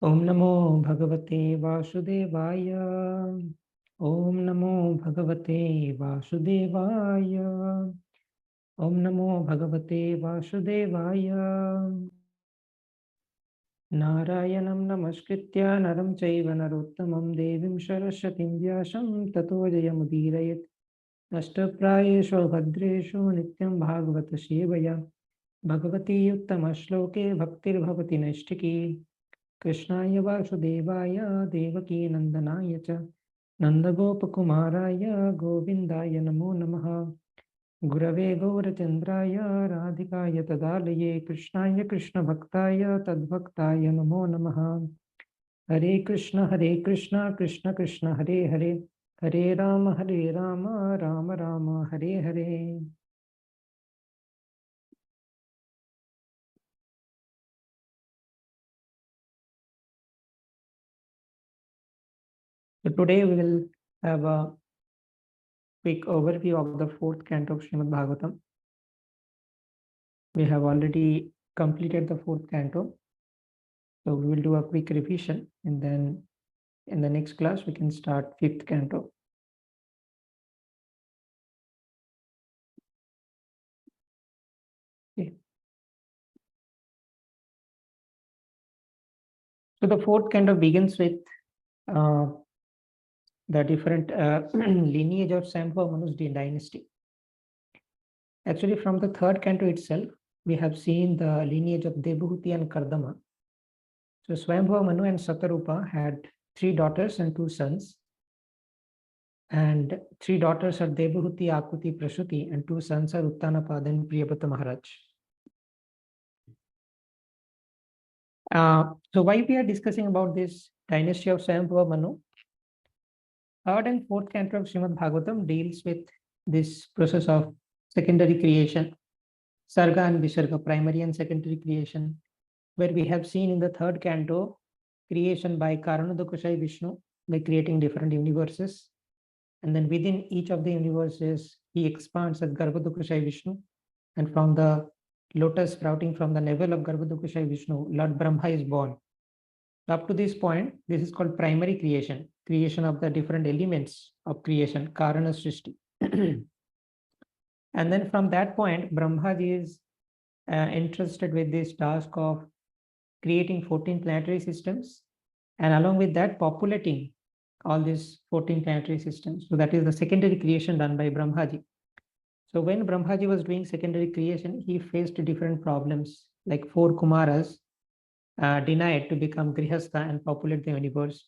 Om Namo Bhagavate Vasudevaya. Om Namo Bhagavate Vasudevaya. Om Namo Bhagavate Vasudevaya. Narayanam Namaskritya Naram Chaiva Narottamam Devim Saraswatim Vyasam Tato Jayamudirayat Ashtaprayeshu Bhadreshu Nityam Bhagavata Sevaya Bhagavati Uttama Shloke Bhaktir Bhavati Naishtiki Krishnaya Vasudevaya Devaki Nandanaya Cha Nandagopakumaraya Govindaya Namo Namaha Gurave Gaurachandraya Radhikaya Tadalaye Krishnaya Krishna Bhaktaya Tadbhaktaya Namo Namaha Hare Krishna Krishna Krishna Hare Hare Hare Rama Rama Rama Hare Hare. So today we will have a quick overview of the fourth canto of Srimad Bhagavatam. We have already completed the fourth canto. So we will do a quick revision, and then in the next class we can start fifth canto. Okay. So the fourth canto begins with the different lineage of Swayambhuva Manu's dynasty. Actually, from the third canto itself, we have seen the lineage of Debhuti and Kardama. So Swayambhuva Manu and Satarupa had 3 daughters and 2 sons. And 3 daughters are Debhuti, Akuti, Prasuti, and 2 sons are Uttanapada and Priyabhata Maharaj. So why we are discussing about this dynasty of Swayambhuva Manu? Third and fourth canto of Srimad Bhagavatam deals with this process of secondary creation, Sarga and Visarga, primary and secondary creation, where we have seen in the third canto creation by Karanadakushai Vishnu by creating different universes. And then within each of the universes, he expands as Garbhodakushai Vishnu. And from the lotus sprouting from the navel of Garbhodakushai Vishnu, Lord Brahma is born. Up to this point, this is called primary creation, creation of the different elements of creation, Karana Srishti. And then from that point, Brahma is entrusted with this task of creating 14 planetary systems, and along with that, populating all these 14 planetary systems. So that is the secondary creation done by Brahmaji. So when Brahmaji was doing secondary creation, he faced different problems, like 4 Kumaras denied to become Grihastha and populate the universe.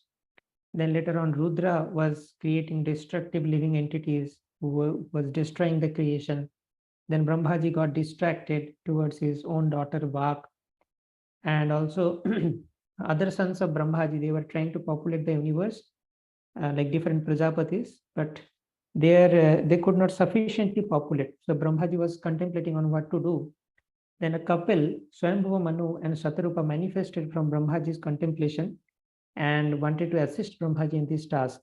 Then later on, Rudra was creating destructive living entities who was destroying the creation. Then Brahmaji got distracted towards his own daughter Vak. And also other sons of Brahmaji, they were trying to populate the universe, like different Prajapatis, but they could not sufficiently populate. So Brahmaji was contemplating on what to do. Then a couple, Swayambhuva Manu and Satarupa, manifested from Brahmaji's contemplation and wanted to assist Brahmaji in this task.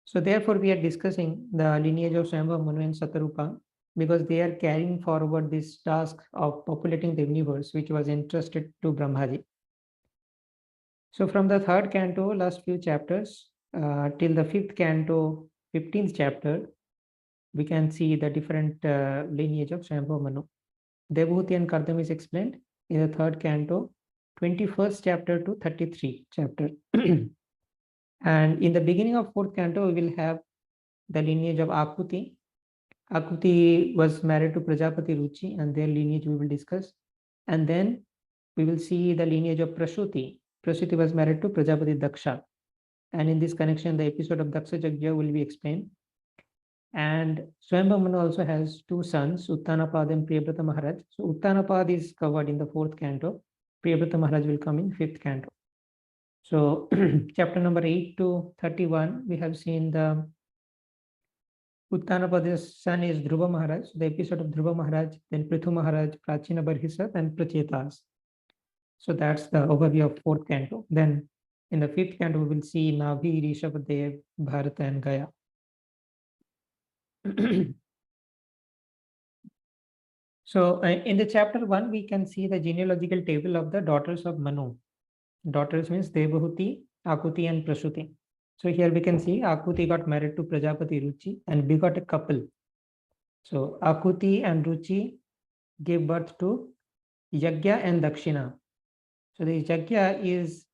So therefore, we are discussing the lineage of Swayambhuva Manu and Satarupa, because they are carrying forward this task of populating the universe, which was entrusted to Brahmaji. So from the third canto, last few chapters, till the fifth canto, 15th chapter, we can see the different lineage of Swayambhuva Manu. Debhuti and Kardama is explained in the third canto, 21st chapter to 33 chapter. And in the beginning of fourth canto, we will have the lineage of Akuti. Akuti was married to Prajapati Ruchi, and their lineage we will discuss. And then we will see the lineage of Prasuti. Prasuti was married to Prajapati Daksha. And in this connection, the episode of Daksha Yajna will be explained. And Swayambhuva Manu also has 2 sons, Uttanapada and Priyabhrata Maharaj. So Uttanapada is covered in the fourth canto. Priyabhrata Maharaj will come in fifth canto. So chapter number 8 to 31, we have seen the Uttanapada's son is Dhruva Maharaj, the episode of Dhruva Maharaj, then Prithu Maharaj, Prachina Barhisat, and Prachetas. So that's the overview of fourth canto. Then in the fifth canto, we will see Navi, Rishabhadev, Bharata, and Gaya. So in the chapter 1, we can see the genealogical table of the daughters of Manu. daughters means Devahuti, Akuti and Prasuti. So here we can see Akuti got married to Prajapati Ruchi and begot a couple. So Akuti and Ruchi gave birth to Yagya and Dakshina. So the Yagya is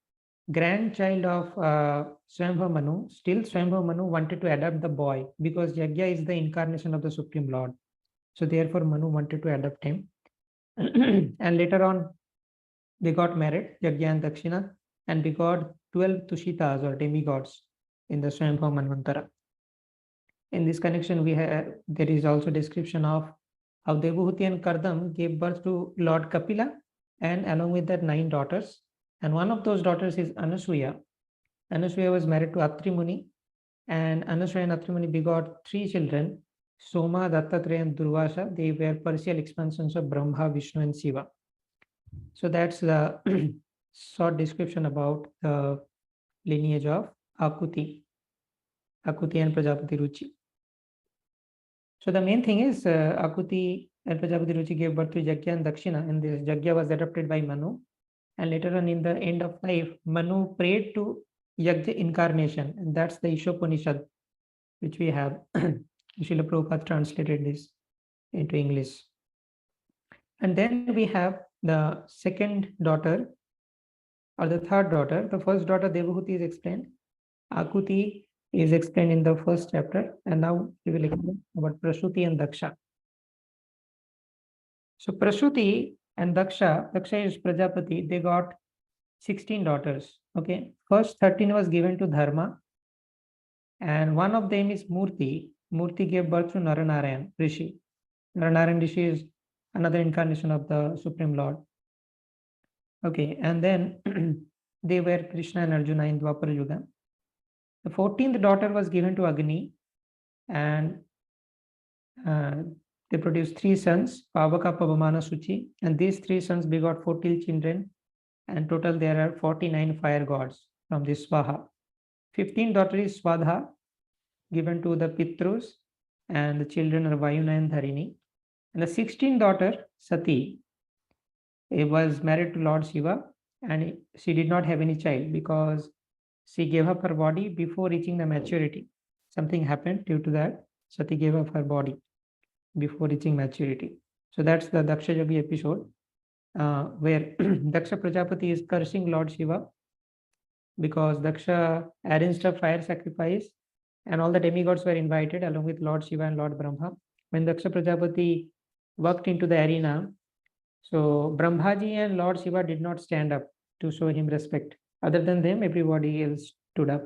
grandchild of Swayambhava Manu. Still Swayambhava Manu wanted to adopt the boy because Yagya is the incarnation of the Supreme Lord. So therefore Manu wanted to adopt him. And later on they got married, Yagya and Dakshina, and begot 12 Tushitas or demigods in the Swayambhava Manvantara. In this connection, there is also description of how Devahuti and Kardam gave birth to Lord Kapila, and along with that 9 daughters. And one of those daughters is Anasuya. Anasuya was married to Atri Muni, and Anasuya and Atri Muni begot 3 children, Soma, Dattatreya, and Durvasa. They were partial expansions of Brahma, Vishnu, and Shiva. So that's the short description about the lineage of Akuti and Prajapati Ruchi. So the main thing is Akuti and Prajapati Ruchi gave birth to Yagya and Dakshina, and this Yagya was adopted by Manu. And later on in the end of life, Manu prayed to Yagya incarnation, and that's the Ishopanishad, which we have. Srila Prabhupada translated this into English. And then we have the second daughter or the third daughter. The first daughter, Devahuti, is explained. Akuti is explained in the first chapter, and now we will explain about Prasuti and Daksha. So Prasuti and Daksha is Prajapati, they got 16 daughters. Okay, first 13 was given to Dharma, and one of them is Murti. Murti gave birth to Naranarayan Rishi. Naranarayan Rishi is another incarnation of the Supreme Lord. Okay, and then they were Krishna and Arjuna in Dwapara Yuga. The 14th daughter was given to Agni, and they produced 3 sons, Pavaka, Pavamana, Suchi, and these 3 sons begot 14 children, and total there are 49 fire gods from this Swaha. 15th daughter is Swadha, given to the Pitrus, and the children are Vayuna and Dharini. And the 16th daughter, Sati, was married to Lord Shiva, and she did not have any child because she gave up her body before reaching the maturity. Something happened due to that. Sati gave up her body before reaching maturity. So that's the Daksha Yogi episode where Daksha Prajapati is cursing Lord Shiva because Daksha arranged a fire sacrifice and all the demigods were invited along with Lord Shiva and Lord Brahma. When Daksha Prajapati walked into the arena, so Brahmaji and Lord Shiva did not stand up to show him respect. Other than them, everybody else stood up.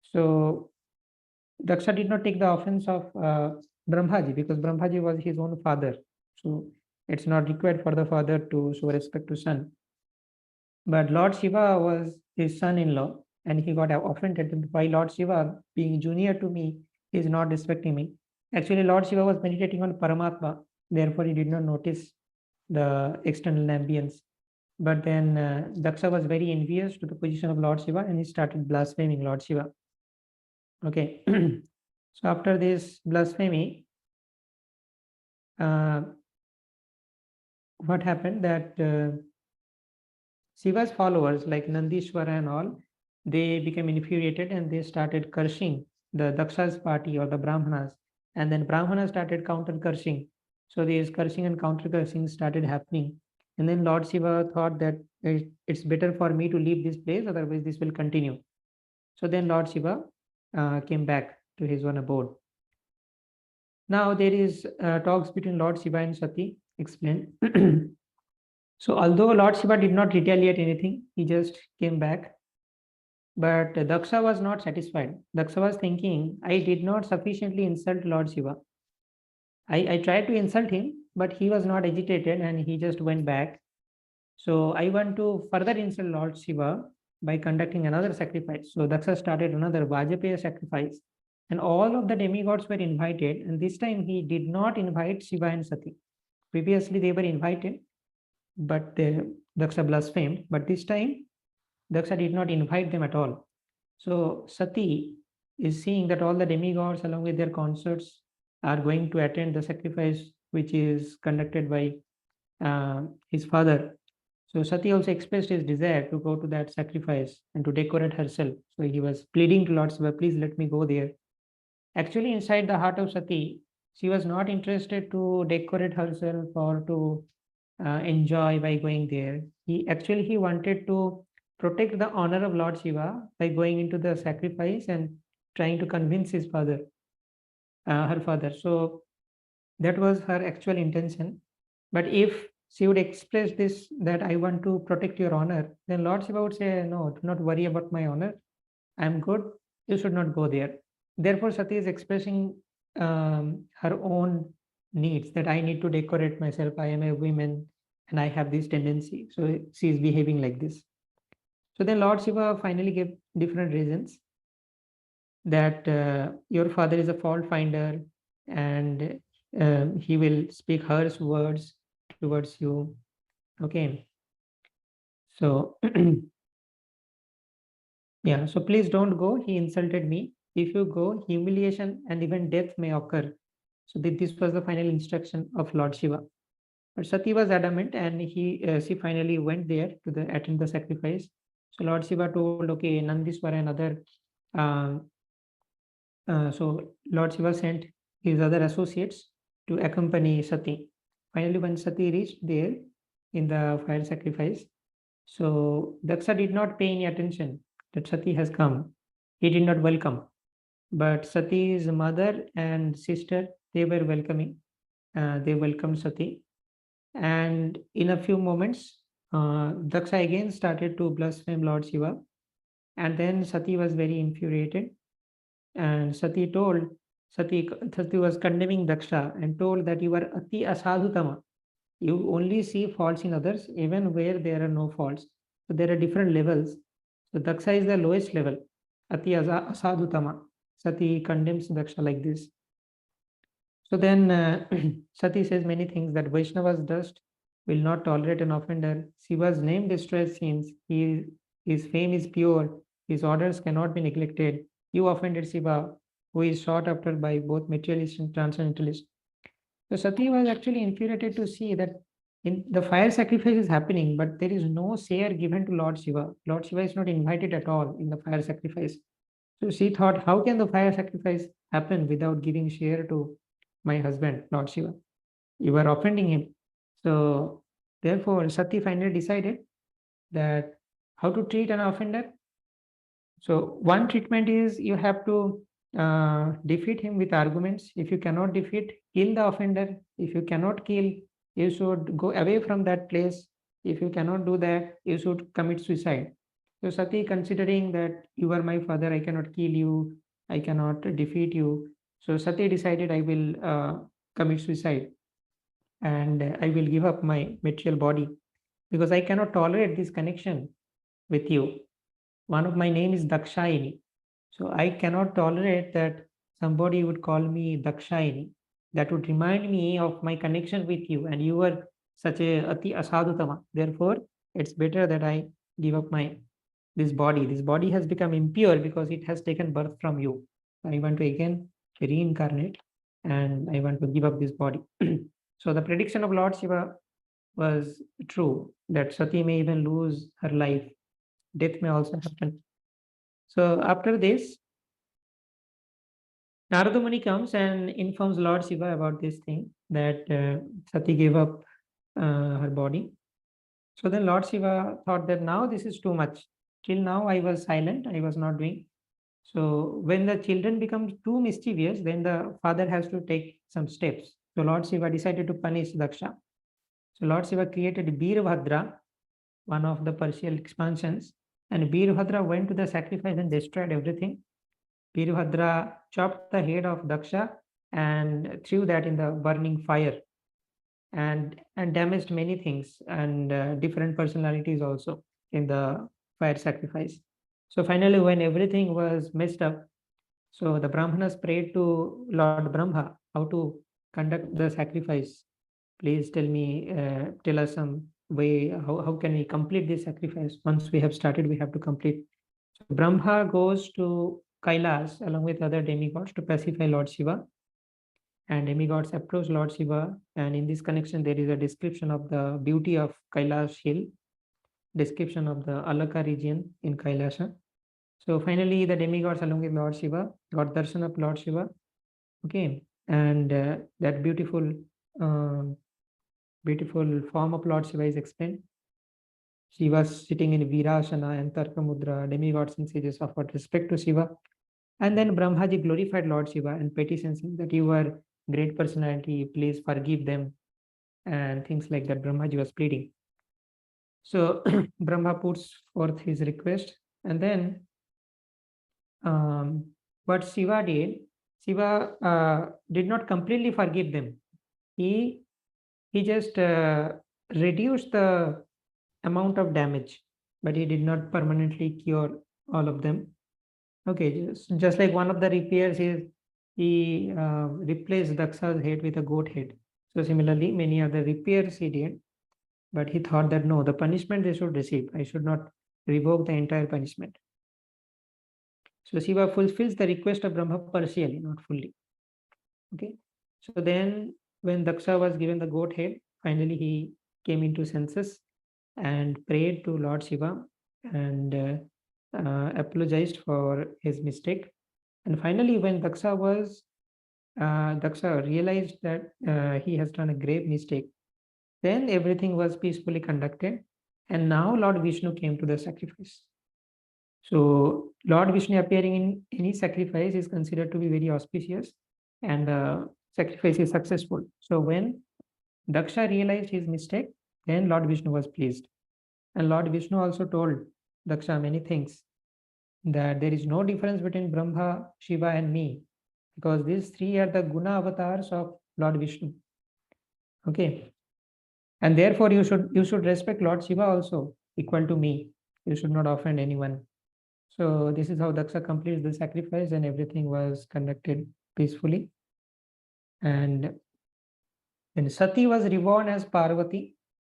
So Daksha did not take the offense of Brahmaji because Brahmaji was his own father. So it's not required for the father to show respect to son. But Lord Shiva was his son-in-law, and he got offended. Why Lord Shiva, being junior to me, is not respecting me? Actually, Lord Shiva was meditating on Paramatma. Therefore, he did not notice the external ambience. But then Daksha was very envious to the position of Lord Shiva, and he started blaspheming Lord Shiva. Okay. So after this blasphemy, what happened that Shiva's followers like Nandishwara and all, they became infuriated and they started cursing the Daksha's party or the Brahmanas, and then Brahmanas started counter cursing. So these cursing and counter cursing started happening, and then Lord Shiva thought that it's better for me to leave this place, otherwise this will continue. So then Lord Shiva came back to his own abode. Now there is talks between Lord Shiva and Sati explained. So although Lord Shiva did not retaliate anything, he just came back. But Daksha was not satisfied. Daksha was thinking, I did not sufficiently insult Lord Shiva. I tried to insult him, but he was not agitated and he just went back. So I want to further insult Lord Shiva by conducting another sacrifice. So Daksha started another Vajapaya sacrifice, and all of the demigods were invited. And this time he did not invite Shiva and Sati. Previously they were invited, but Daksha blasphemed. But this time Daksha did not invite them at all. So Sati is seeing that all the demigods along with their consorts are going to attend the sacrifice which is conducted by his father. So Sati also expressed his desire to go to that sacrifice and to decorate herself. So he was pleading to Lord Shiva, please let me go there. Actually, inside the heart of Sati, she was not interested to decorate herself or to enjoy by going there. He wanted to protect the honor of Lord Shiva by going into the sacrifice and trying to convince his father, her father. So that was her actual intention. But if she would express this, that I want to protect your honor, then Lord Shiva would say, no, do not worry about my honor. I'm good. You should not go there. Therefore, Sati is expressing her own needs, that I need to decorate myself. I am a woman and I have this tendency. So she is behaving like this. So then Lord Shiva finally gave different reasons, that your father is a fault finder and he will speak harsh words towards you. Okay. So, yeah, so please don't go. He insulted me. If you go, humiliation and even death may occur. So this was the final instruction of Lord Shiva. But Sati was adamant, and she finally went there to attend the sacrifice. So Lord Shiva told, okay, Nandiswara and other. So Lord Shiva sent his other associates to accompany Sati. Finally, when Sati reached there in the fire sacrifice, so Daksha did not pay any attention that Sati has come. He did not welcome. But Sati's mother and sister, they were welcoming. They welcomed Sati. And in a few moments, Daksha again started to blaspheme Lord Shiva. And then Sati was very infuriated. And Sati was condemning Daksha and told that you are ati asadhutama. You only see faults in others, even where there are no faults. So there are different levels. So Daksha is the lowest level. Ati asadhutama. Sati condemns Daksha like this. So then Sati says many things, that Vaishnava's dust will not tolerate an offender. Shiva's name destroys sins. His fame is pure. His orders cannot be neglected. You offended Shiva, who is sought after by both materialist and transcendentalist. So Sati was actually infuriated to see that in the fire sacrifice is happening, but there is no share given to Lord Shiva. Lord Shiva is not invited at all in the fire sacrifice. So she thought, how can the fire sacrifice happen without giving share to my husband, Lord Shiva? You are offending him. So therefore, Sati finally decided that how to treat an offender. So one treatment is you have to defeat him with arguments. If you cannot defeat, kill the offender. If you cannot kill, you should go away from that place. If you cannot do that, you should commit suicide. So Sati, considering that you are my father, I cannot kill you, I cannot defeat you. So Sati decided, I will commit suicide and I will give up my material body because I cannot tolerate this connection with you. One of my name is Dakshayini. So I cannot tolerate that somebody would call me Dakshayini. That would remind me of my connection with you, and you were such a ati asadhutama. Therefore, it's better that I give up this body. This body has become impure because it has taken birth from you. I want to again reincarnate, and I want to give up this body. So the prediction of Lord Shiva was true, that Sati may even lose her life. Death may also happen. So after this, Narada Muni comes and informs Lord Shiva about this thing, that Sati gave up her body. So then Lord Shiva thought that now this is too much. Till now I was silent, I was not doing. So when the children become too mischievous, then the father has to take some steps. So Lord Shiva decided to punish Daksha. So Lord Shiva created Bhadra, one of the partial expansions, and Bhadra went to the sacrifice and destroyed everything. Bhadra chopped the head of Daksha and threw that in the burning fire, and damaged many things and different personalities also in the fire sacrifice. So finally, when everything was messed up, so the Brahmanas prayed to Lord Brahma how to conduct the sacrifice. Please tell us some way, how can we complete this sacrifice? Once we have started, we have to complete. So Brahma goes to Kailas along with other demigods to pacify Lord Shiva. And demigods approach Lord Shiva. And in this connection, there is a description of the beauty of Kailash hill. description of the Alaka region in Kailasa. So finally, the demigods along with Lord Shiva got darshan of Lord Shiva. Okay, and that beautiful form of Lord Shiva is explained. She was sitting in Virasana and Tarka Mudra. Demigods and sages offered respect to Shiva. And then Brahmaji glorified Lord Shiva and petitions him that you are great personality, please forgive them, and things like that. Brahmaji was pleading. So Brahma puts forth his request, and then what Shiva did not completely forgive them. He just reduced the amount of damage, but he did not permanently cure all of them. Okay, just like one of the repairs is he replaced Daksha's head with a goat head. So similarly, many other repairs he did, but he thought that no, the punishment they should receive, I should not revoke the entire punishment. So Shiva fulfills the request of Brahma partially, not fully. Okay, so then when Daksha was given the goat head, finally he came into senses and prayed to Lord Shiva and apologized for his mistake. And finally, when Daksha realized that he has done a grave mistake, then everything was peacefully conducted. And now Lord Vishnu came to the sacrifice. So Lord Vishnu appearing in any sacrifice is considered to be very auspicious, and the sacrifice is successful. So when Daksha realized his mistake, then Lord Vishnu was pleased. And Lord Vishnu also told Daksha many things, that there is no difference between Brahma, Shiva, and me, because these three are the guna avatars of Lord Vishnu. Okay, and therefore you should respect Lord Shiva also equal to me. You should not offend anyone. So this is how Daksha completes the sacrifice, and everything was conducted peacefully. And then Sati was reborn as Parvati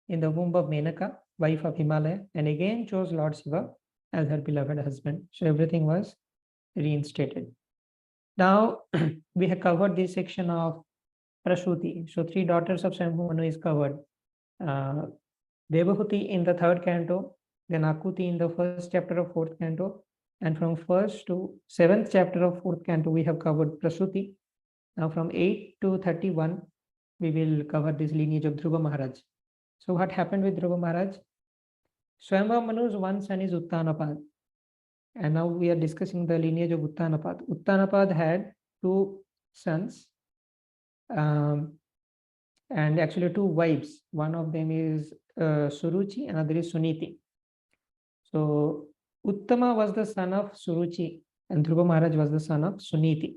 in the womb of Menaka, wife of Himalaya, and again chose Lord Shiva as her beloved husband. So everything was reinstated. Now we have covered this section of Prasuti. So three daughters of Swayambhu Manu is covered. Devahuti in the 3rd canto, then Akuti in the 1st chapter of 4th canto, and from 1st to 7th chapter of 4th canto we have covered Prasuti. Now from 8 to 31 we will cover this lineage of Dhruva Maharaj. So what happened with Dhruva Maharaj? Swayambhu Manu's one son is Uttanapad. And now we are discussing the lineage of Uttanapad. Uttanapad had 2 sons and actually 2 wives. One of them is Suruchi, another is Suniti. So Uttama was the son of Suruchi and Dhruva Maharaj was the son of Suniti.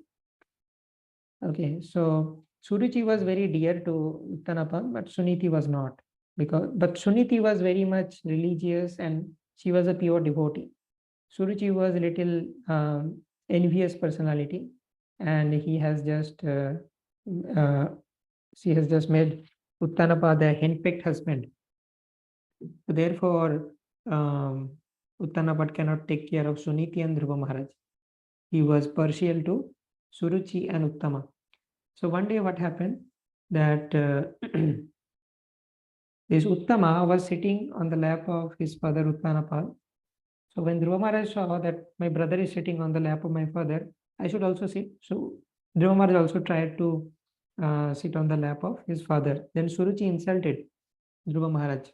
Okay, so Suruchi was very dear to Uttanapad, but Suniti was not. But Suniti was very much religious and she was a pure devotee. Suruchi was a little envious personality, and he has just she has just made Uttanapad a henpecked husband. So therefore, Uttanapad cannot take care of Suniti and Dhruva Maharaj. He was partial to Suruchi and Uttama. So one day what happened, that this Uttama was sitting on the lap of his father Uttanapad. So when Dhruva Maharaj saw that my brother is sitting on the lap of my father, I should also sit. So Dhruva Maharaj also tried to sit on the lap of his father. Then Suruchi insulted Dhruva Maharaj.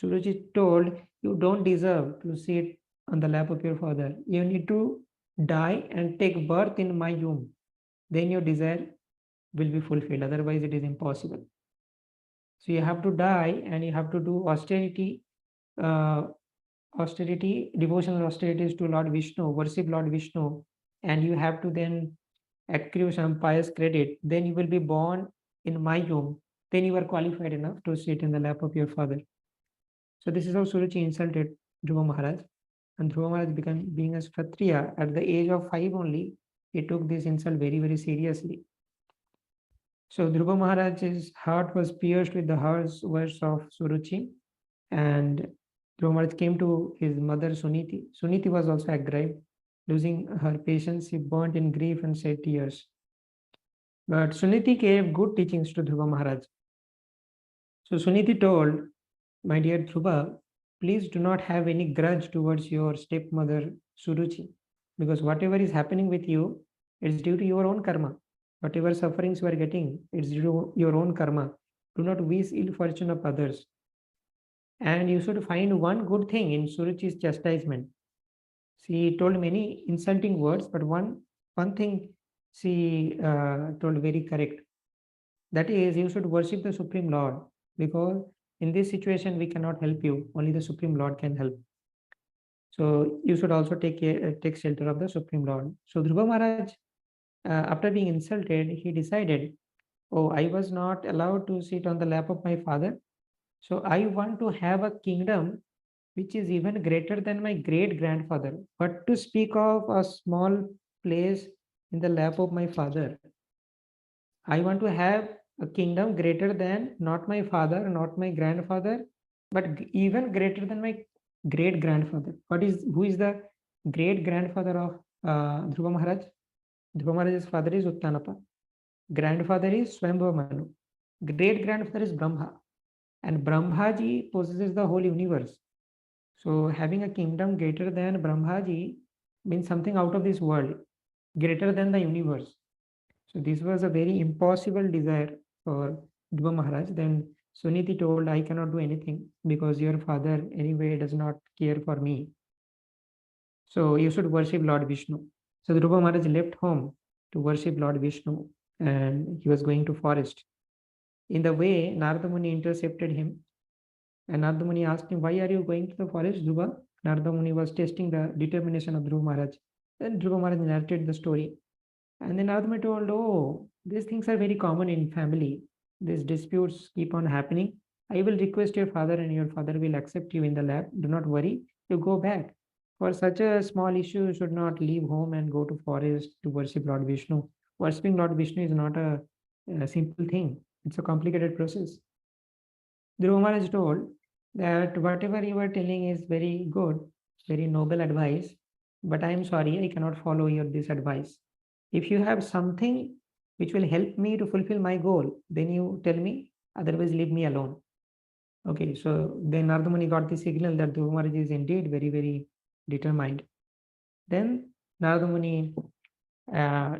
Suruchi told, you don't deserve to sit on the lap of your father. You need to die and take birth in my womb. Then your desire will be fulfilled. Otherwise, it is impossible. So you have to die and you have to do austerity, devotional austerities to Lord Vishnu, worship Lord Vishnu, and you have to then accrue some pious credit. Then you will be born in my womb. Then you are qualified enough to sit in the lap of your father. So this is how Suruchi insulted Dhruva Maharaj. And Dhruva Maharaj being a Kshatriya at the age of 5 only, he took this insult very, very seriously. So Dhruva Maharaj's heart was pierced with the harsh words of Suruchi, and Dhruva Maharaj came to his mother Suniti. Suniti was also aggrieved. Losing her patience, she burnt in grief and shed tears. But Suniti gave good teachings to Dhruva Maharaj. So Suniti told, my dear Dhruva, please do not have any grudge towards your stepmother Suruchi, because whatever is happening with you, it's due to your own karma. Whatever sufferings you are getting, it's due to your own karma. Do not wish ill fortune of others. And you should find one good thing in Suruchi's chastisement. She told many insulting words, but one thing she told very correct. That is, you should worship the Supreme Lord, because in this situation we cannot help you. Only the Supreme Lord can help. So you should also take shelter of the Supreme Lord. So Dhruva Maharaj, after being insulted, he decided, oh, I was not allowed to sit on the lap of my father. So I want to have a kingdom which is even greater than my great grandfather. But to speak of a small place in the lap of my father, I want to have a kingdom greater than not my father, not my grandfather, but even greater than my great grandfather. Who is the great grandfather of Dhruva Maharaj? Dhruva Maharaj's father is Uttanapa. Grandfather is Swambhava Manu. Great grandfather is Brahma. And Brahmaji possesses the whole universe. So having a kingdom greater than Brahmaji means something out of this world, greater than the universe. So this was a very impossible desire for Dhruva Maharaj. Then Suniti told, I cannot do anything because your father anyway does not care for me. So you should worship Lord Vishnu. So Dhruva Maharaj left home to worship Lord Vishnu, and he was going to forest. In the way, Narada Muni intercepted him, and Narada Muni asked him, why are you going to the forest, Dhruva? Narada Muni was testing the determination of Dhruva Maharaj. Then Dhruva Maharaj narrated the story. And then Narada Muni told, oh, these things are very common in family. These disputes keep on happening. I will request your father, and your father will accept you in the lab. Do not worry, you go back. For such a small issue, you should not leave home and go to forest to worship Lord Vishnu. Worshipping Lord Vishnu is not a simple thing. It's a complicated process. Dhruva Maharaj told that whatever you are telling is very good, very noble advice, but I am sorry, I cannot follow this advice. If you have something which will help me to fulfill my goal, then you tell me, otherwise leave me alone. Okay, so then Narada Muni got the signal that Dhruva Maharaj is indeed very, very determined. Then Narada Muni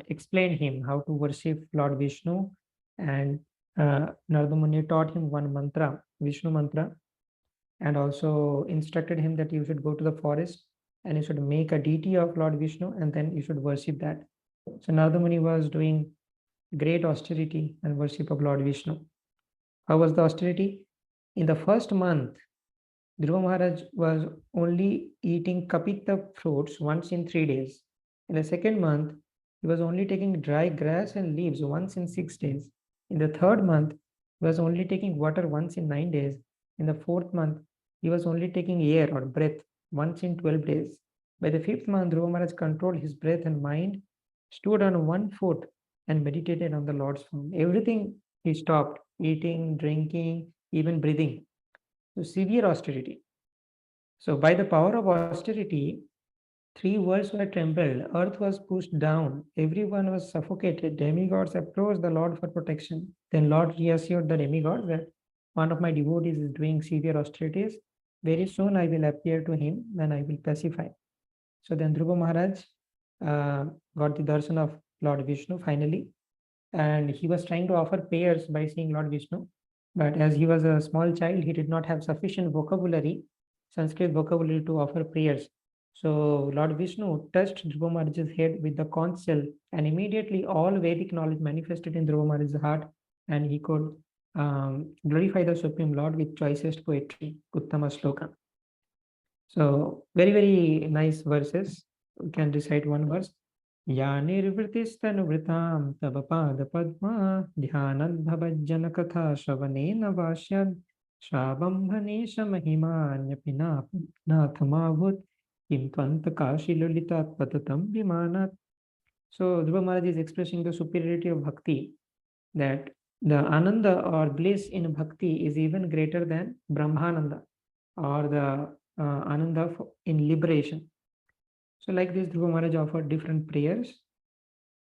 explained him how to worship Lord Vishnu, and Narada Muni taught him one mantra, Vishnu mantra, and also instructed him that you should go to the forest and you should make a deity of Lord Vishnu, and then you should worship that. So Narada Muni was doing great austerity and worship of Lord Vishnu. How was the austerity? In the first month, Dhruva Maharaj was only eating kapita fruits once in 3 days. In the second month, he was only taking dry grass and leaves once in 6 days. In the third month, he was only taking water once in 9 days. In the fourth month, he was only taking air or breath once in 12 days. By the fifth month, Dhruva Maharaj controlled his breath and mind, stood on one foot, and meditated on the Lord's form. Everything he stopped, eating, drinking, even breathing. So severe austerity. So by the power of austerity, 3 worlds were trembled, earth was pushed down, everyone was suffocated, demigods approached the Lord for protection. Then Lord reassured the demigods that one of my devotees is doing severe austerities. Very soon I will appear to him and I will pacify. So then Dhruva Maharaj got the darshan of Lord Vishnu finally, and he was trying to offer prayers by seeing Lord Vishnu. But as he was a small child, he did not have sufficient vocabulary, Sanskrit vocabulary, to offer prayers. So Lord Vishnu touched Dhruva Maharaj's head with the conch shell, and immediately all Vedic knowledge manifested in Dhruva Maharaj's heart, and he could glorify the Supreme Lord with choicest poetry, Uttama Sloka. So very, very nice verses. We can recite one verse. Ya nirvritistanuvritam tava pada padma dhyanad bhavajjana katha shravanena vashyad shabam bhanesha mahimanyapina nathamavut kim tvanta kashi lulitat patatam vimanat. So Dhruva Maharaj is expressing the superiority of bhakti, that the ananda or bliss in bhakti is even greater than brahmananda or the ananda in liberation. So like this, Dhruva Maharaj offered different prayers.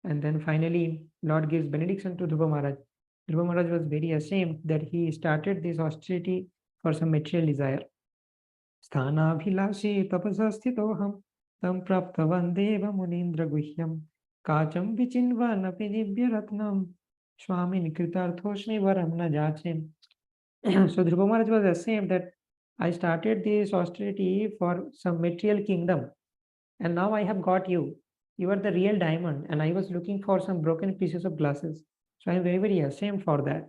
And then finally, Lord gives benediction to Dhruva Maharaj. Dhruva Maharaj was very ashamed that he started this austerity for some material desire. Sthanabhilashi tapasasthitoham tam praptavan deva munindra guhyam kacham vichinvanapi divya ratnam Swami Nikritarthosmi varam na jachim. So Dhruva Maharaj was the same that I started this austerity for some material kingdom, and now I have got you. You are the real diamond, and I was looking for some broken pieces of glasses. So I am very, very ashamed for that.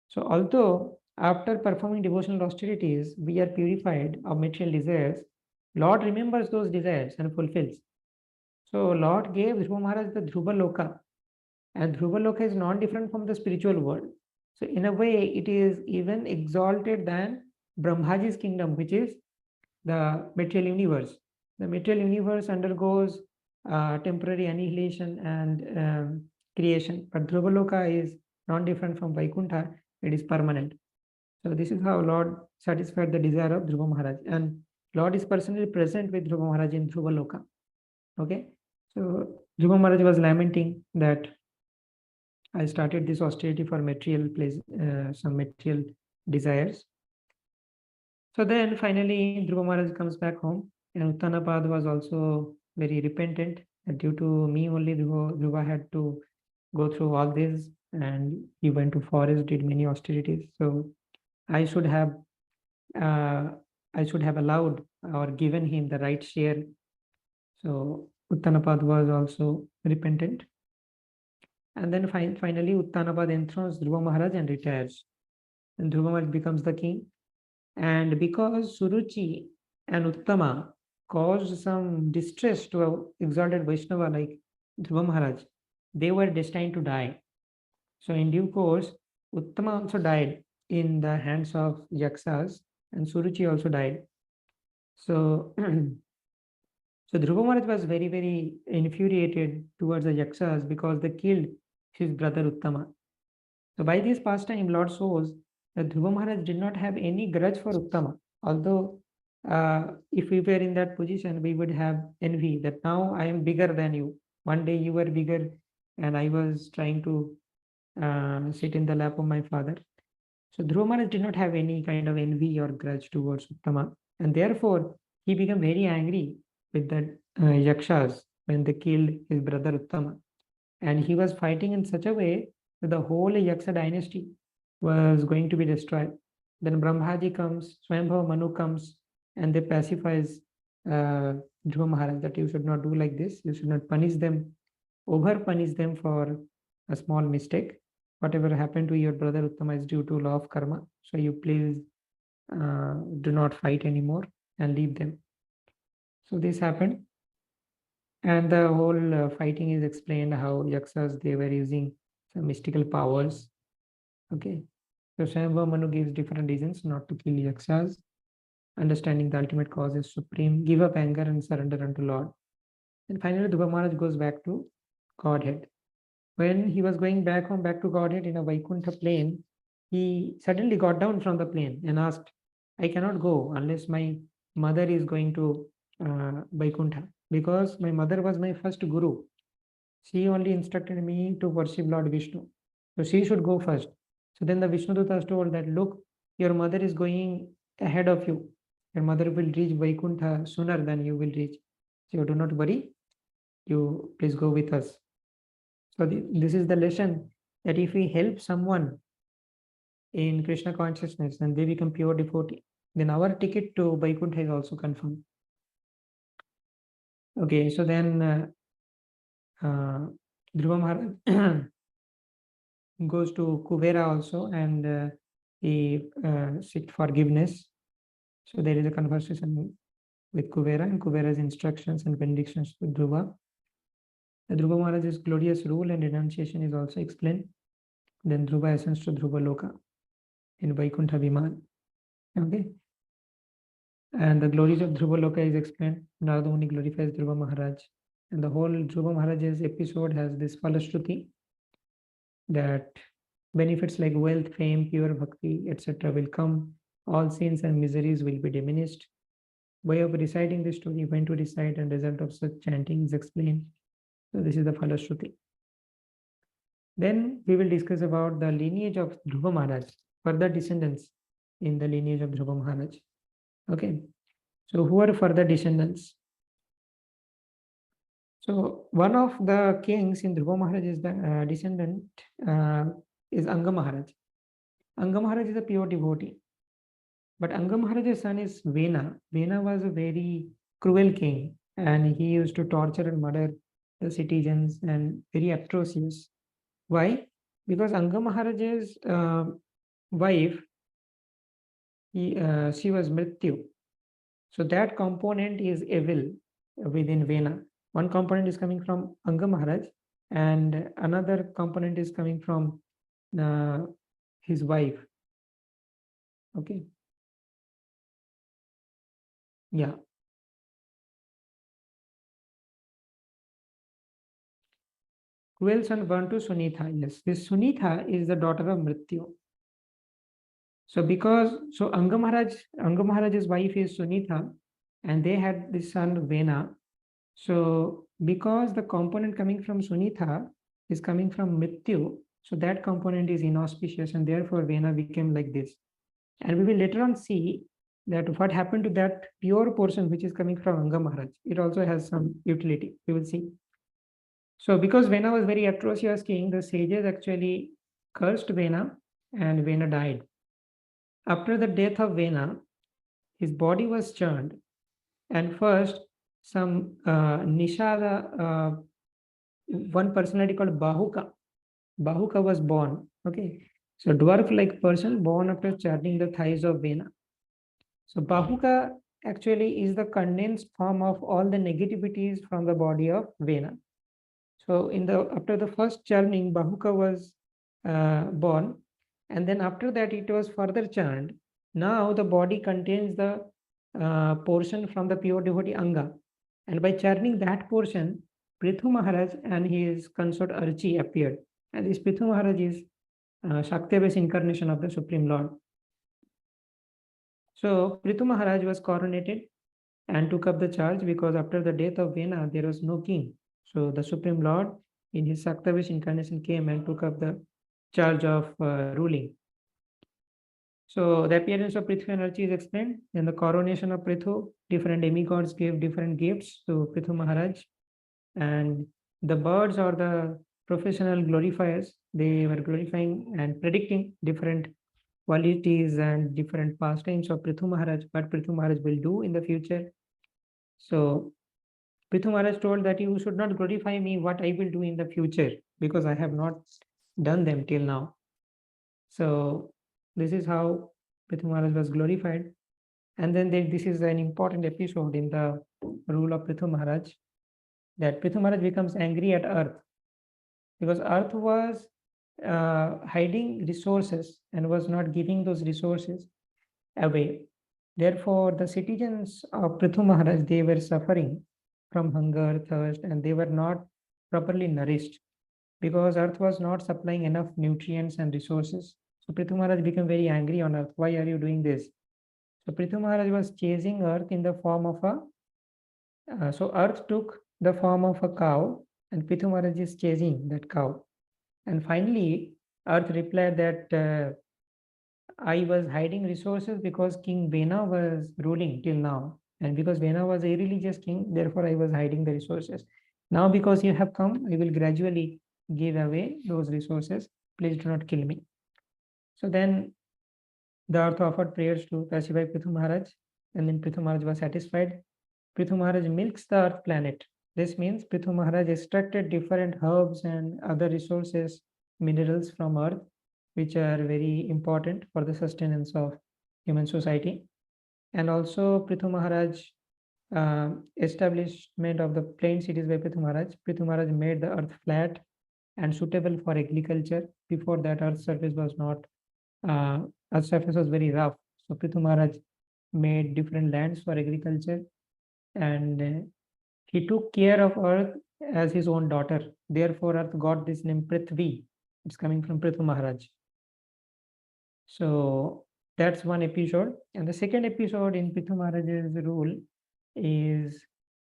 So although after performing devotional austerities, we are purified of material desires, Lord remembers those desires and fulfills. So Lord gave Dhruva Maharaj the Dhruva Loka, and Dhruva Loka is non-different from the spiritual world. So in a way, it is even exalted than Brahmaji's kingdom, which is the material universe. The material universe undergoes temporary annihilation and creation, but Dhruva Loka is non-different from Vaikuntha, it is permanent. So this is how Lord satisfied the desire of Dhruva Maharaj, and Lord is personally present with Dhruva Maharaj in Dhruva Loka. Okay, so Dhruva Maharaj was lamenting that I started this austerity for material some material desires. So then finally Dhruva Maharaj comes back home, and Uttanapad was also very repentant that due to me only Dhruva had to go through all this, and he went to forest, did many austerities. So I should have allowed or given him the right share. So Uttanapad was also repentant. And then finally Uttanapad enthrones Dhruva Maharaj and retires. And Dhruva Maharaj becomes the king. And because Suruchi and Uttama caused some distress to an exalted Vaishnava like Dhruva Maharaj, they were destined to die. So in due course, Uttama also died in the hands of Yaksas, and Suruchi also died. So, so Dhruva Maharaj was very, very infuriated towards the Yaksas because they killed his brother Uttama. So by this pastime, Lord shows that Dhruva Maharaj did not have any grudge for Uttama. Although if we were in that position, we would have envy that now I am bigger than you. One day you were bigger and I was trying to sit in the lap of my father. So Dhruva Maharaj did not have any kind of envy or grudge towards Uttama. And therefore, he became very angry with the Yakshas when they killed his brother Uttama. And he was fighting in such a way that the whole Yaksha dynasty was going to be destroyed. Then Brahmaji comes, Swayambhava Manu comes, and they pacifies Dhruva Maharaj that you should not do like this. You should not punish them, over punish them for a small mistake. Whatever happened to your brother Uttama is due to law of karma. So you please do not fight anymore and leave them. So this happened. And the whole fighting is explained how Yaksas, they were using some mystical powers. Okay. So Swayambhava Manu gives different reasons not to kill Yaksas. Understanding the ultimate cause is supreme. Give up anger and surrender unto Lord. And finally, Dhruva Maharaj goes back to Godhead. When he was going back home, back to Godhead in a Vaikuntha plane, he suddenly got down from the plane and asked, I cannot go unless my mother is going to Vaikuntha, because my mother was my first guru. She only instructed me to worship Lord Vishnu. So she should go first. So then the Vishnu Dutas told that, look, your mother is going ahead of you. Your mother will reach Vaikuntha sooner than you will reach. So do not worry. You please go with us. So this is the lesson that if we help someone in Krishna consciousness and they become pure devotee, then our ticket to Vaikuntha is also confirmed. Okay, so then Dhruva Maharaj goes to Kuvera also, and he seeks forgiveness. So there is a conversation with Kuvera, and Kuvera's instructions and benedictions to Dhruva. The Dhruva Maharaj's glorious rule and renunciation is also explained. Then Dhruva ascends to Dhruva Loka in Vaikuntha Viman. Okay. And the glories of Dhruva Loka is explained. Narada Muni glorifies Dhruva Maharaj. And the whole Dhruva Maharaj's episode has this Falashruti that benefits like wealth, fame, pure bhakti, etc. will come. All sins and miseries will be diminished. Way of reciting this story, when to recite, and result of such chanting is explained. So this is the Falashruti. Then we will discuss about the lineage of Dhruva Maharaj, further descendants in the lineage of Dhruva Maharaj. Okay. So who are further descendants? So one of the kings in Dhruva Maharaj is the descendant is Anga Maharaj. Anga Maharaj is a pure devotee. But Anga Maharaj's son is Vena. Vena was a very cruel king, and he used to torture and murder the citizens and very atrocious. Why? Because Anga Maharaj's wife, she was Mrityu. So that component is evil within Vena. One component is coming from Anga Maharaj, and another component is coming from his wife. Okay. Yeah. Cruel son born to Sunitha. Yes, this Sunitha is the daughter of Mrityu. So Anga Maharaj's wife is Sunitha, and they had this son Vena. So because the component coming from Sunitha is coming from Mrityu, so that component is inauspicious, and therefore Vena became like this. And we will later on see that what happened to that pure portion which is coming from Anga Maharaj. It also has some utility. We will see. So because Vena was very atrocious king, the sages actually cursed Vena, and Vena died. After the death of Vena, his body was churned, and first some Nishada, one personality called Bahuka was born. Okay, so dwarf-like person born after churning the thighs of Vena. So Bahuka actually is the condensed form of all the negativities from the body of Vena. So after the first churning, Bahuka was born, and then after that it was further churned. Now the body contains the portion from the pure devotee Anga, and by churning that portion, Prithu Maharaj and his consort Archi appeared. And this Prithu Maharaj is Shakti-based incarnation of the Supreme Lord. So Prithu Maharaj was coronated and took up the charge, because after the death of Vena, there was no king. So the Supreme Lord in his Shakti-based incarnation came and took up the charge of ruling. So the appearance of Prithu and Archi is explained. In the coronation of Prithu, different demigods gave different gifts to Prithu Maharaj. And the birds or the professional glorifiers, they were glorifying and predicting different qualities and different pastimes of Prithu Maharaj, what Prithu Maharaj will do in the future. So Prithu Maharaj told that you should not glorify me what I will do in the future, because I have not done them till now. So this is how Prithu Maharaj was glorified. And then this is an important episode in the rule of Prithu Maharaj, that Prithu Maharaj becomes angry at earth, because earth was hiding resources and was not giving those resources away. Therefore, the citizens of Prithu Maharaj, they were suffering from hunger, thirst, and they were not properly nourished, because earth was not supplying enough nutrients and resources. So Prithu Maharaj became very angry on earth. Why are you doing this? So Prithu Maharaj was chasing earth in the form of so earth took the form of a cow, and Prithu Maharaj is chasing that cow. And finally, earth replied that I was hiding resources because King Vena was ruling till now. And because Vena was a religious king, therefore I was hiding the resources. Now because you have come, I will gradually give away those resources. Please do not kill me. So then the earth offered prayers to pacify Prithu Maharaj, and then Prithu Maharaj was satisfied. Prithu Maharaj milks the earth planet. This means Prithu Maharaj extracted different herbs and other resources, minerals from earth, which are very important for the sustenance of human society. And also Prithu Maharaj establishment of the plain cities by Prithu Maharaj. Prithu Maharaj made the earth flat and suitable for agriculture. Before that, earth's surface was not, earth's surface was very rough. So Prithu Maharaj made different lands for agriculture, and he took care of earth as his own daughter. Therefore, earth got this name Prithvi. It's coming from Prithu Maharaj. So that's one episode. And the second episode in Prithu Maharaj's rule is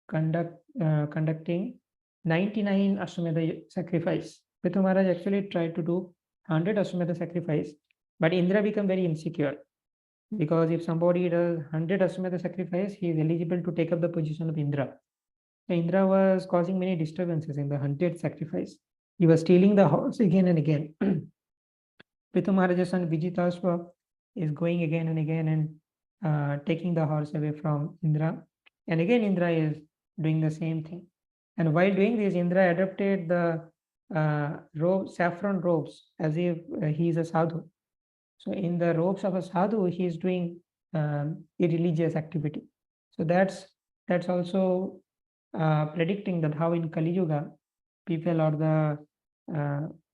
conducting 99 Ashwamedha sacrifice. Prithu Maharaj actually tried to do 100 Ashwamedha sacrifice, but Indra became very insecure. because if somebody does 100 Ashwamedha sacrifice, he is eligible to take up the position of Indra. So Indra was causing many disturbances in the 100th sacrifice. He was stealing the horse again and again. Prithu Maharaja's son Vijitashva is going again and again and taking the horse away from Indra. And again, Indra is doing the same thing. And while doing this, Indra adopted the saffron robes as if he is a sadhu. So in the robes of a sadhu, he is doing irreligious activity. So that's also predicting that how in Kali Yuga, people or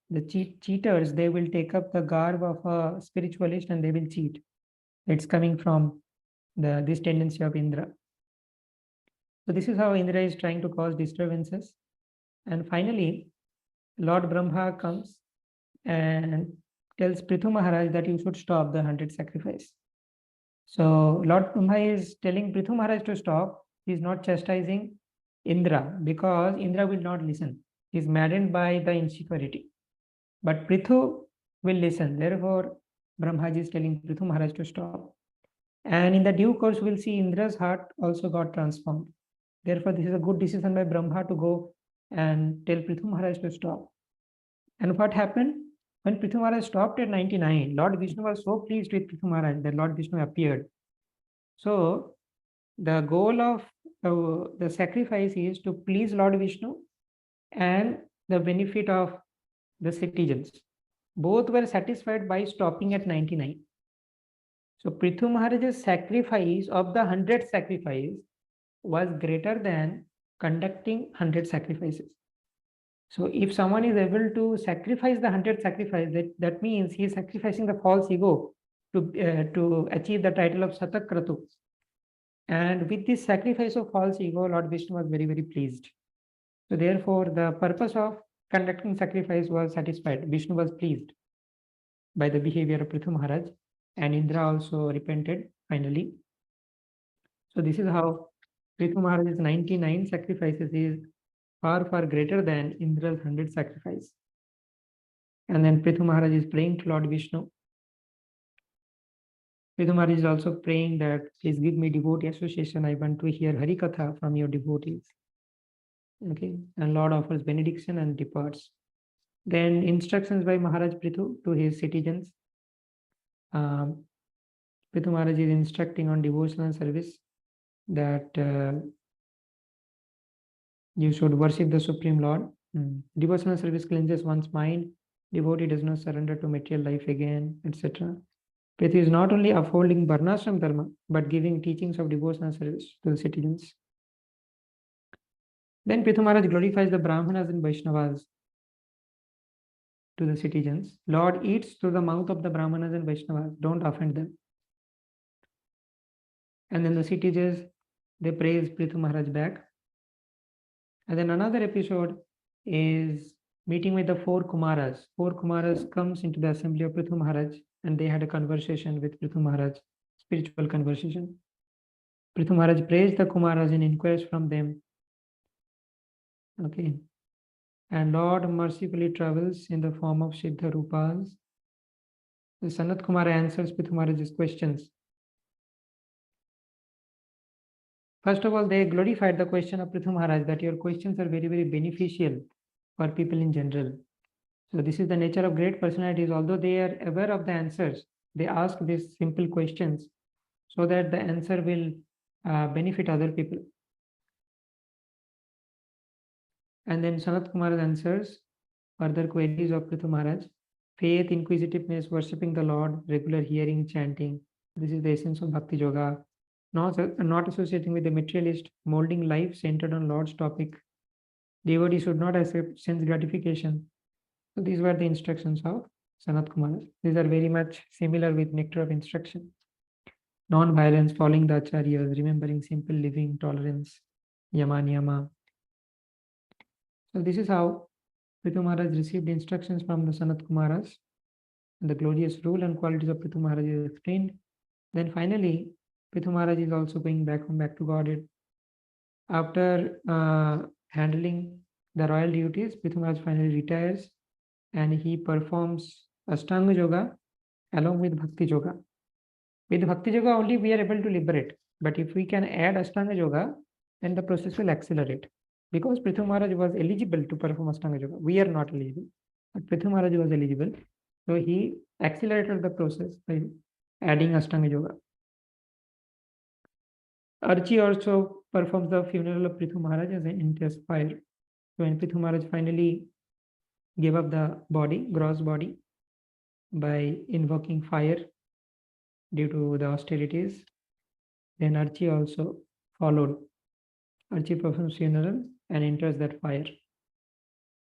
the cheaters, they will take up the garb of a spiritualist and they will cheat. It's coming from this tendency of Indra. So this is how Indra is trying to cause disturbances. And finally, Lord Brahma comes and tells Prithu Maharaj that you should stop the 100 sacrifice. So Lord Brahma is telling Prithu Maharaj to stop. He is not chastising Indra because Indra will not listen. He is maddened by the insecurity. But Prithu will listen. Therefore, Brahmaji is telling Prithu Maharaj to stop. And in the due course, we'll see Indra's heart also got transformed. Therefore, this is a good decision by Brahma to go and tell Prithu Maharaj to stop. And what happened? When Prithu Maharaj stopped at 99, Lord Vishnu was so pleased with Prithu Maharaj that Lord Vishnu appeared. So the goal of the sacrifice is to please Lord Vishnu and the benefit of the citizens. Both were satisfied by stopping at 99. So Prithu Maharaj's sacrifice of the 100 sacrifice was greater than conducting 100 sacrifices. So if someone is able to sacrifice the 100 sacrifice, that means he is sacrificing the false ego to achieve the title of Satakratu. And with this sacrifice of false ego, Lord Vishnu was very, very pleased. So therefore, the purpose of conducting sacrifice was satisfied. Vishnu was pleased by the behavior of Prithu Maharaj, and Indra also repented finally. So this is how Prithu Maharaj's 99 sacrifices is far, far greater than Indra's 100 sacrifice. And then Prithu Maharaj is praying to Lord Vishnu. Prithu Maharaj is also praying that please give me devotee association. I want to hear Hari Katha from your devotees. Okay, and Lord offers benediction and departs. Then instructions by Maharaj Prithu to his citizens. Prithu Maharaj is instructing on devotional service that you should worship the Supreme Lord. Devotional service cleanses one's mind. Devotee does not surrender to material life again, etc. Prithu is not only upholding Varnashram Dharma, but giving teachings of devotional service to the citizens. Then Prithu Maharaj glorifies the Brahmanas and Vaishnavas to the citizens. Lord eats through the mouth of the Brahmanas and Vaishnavas. Don't offend them. And then the citizens, they praise Prithu Maharaj back. And then another episode is meeting with the four Kumaras. Four Kumaras comes into the assembly of Prithu Maharaj and they had a conversation with Prithu Maharaj, spiritual conversation. Prithu Maharaj praised the Kumaras and inquires from them. Okay. And Lord mercifully travels in the form of Siddha Rupas. The Sanat Kumara answers Prithu Maharaj's questions. First of all, they glorified the question of Prithu Maharaj that your questions are very, very beneficial for people in general. So this is the nature of great personalities. Although they are aware of the answers, they ask these simple questions so that the answer will benefit other people. And then Sanat Kumar answers further queries of Prithu Maharaj. Faith, inquisitiveness, worshipping the Lord, regular hearing, chanting. This is the essence of Bhakti Yoga. Not associating with the materialist, molding life centered on Lord's topic. Devotee should not accept sense gratification. So these were the instructions of Sanat Kumar. These are very much similar with nectar of instruction. Non-violence, following the acharyas, remembering simple living, tolerance, yama niyama. So this is how Prithu Maharaj received instructions from the Sanat Kumaras. And the glorious rule and qualities of Prithu Maharaj is explained. Then finally, Prithu Maharaj is also going back to Godhead. After handling the royal duties, Prithu Maharaj finally retires and he performs Ashtanga Yoga along with Bhakti Yoga. With Bhakti Yoga only we are able to liberate. But if we can add Ashtanga Yoga, then the process will accelerate. Because Prithu Maharaj was eligible to perform Ashtanga Yoga. We are not eligible. But Prithu Maharaj was eligible. So he accelerated the process by adding Ashtanga Yoga. Archie also performs the funeral of Prithu Maharaj as an intense fire. So when Prithu Maharaj finally gave up the body, gross body, by invoking fire due to the austerities, then Archie also followed. Archie performs funeral and enters that fire.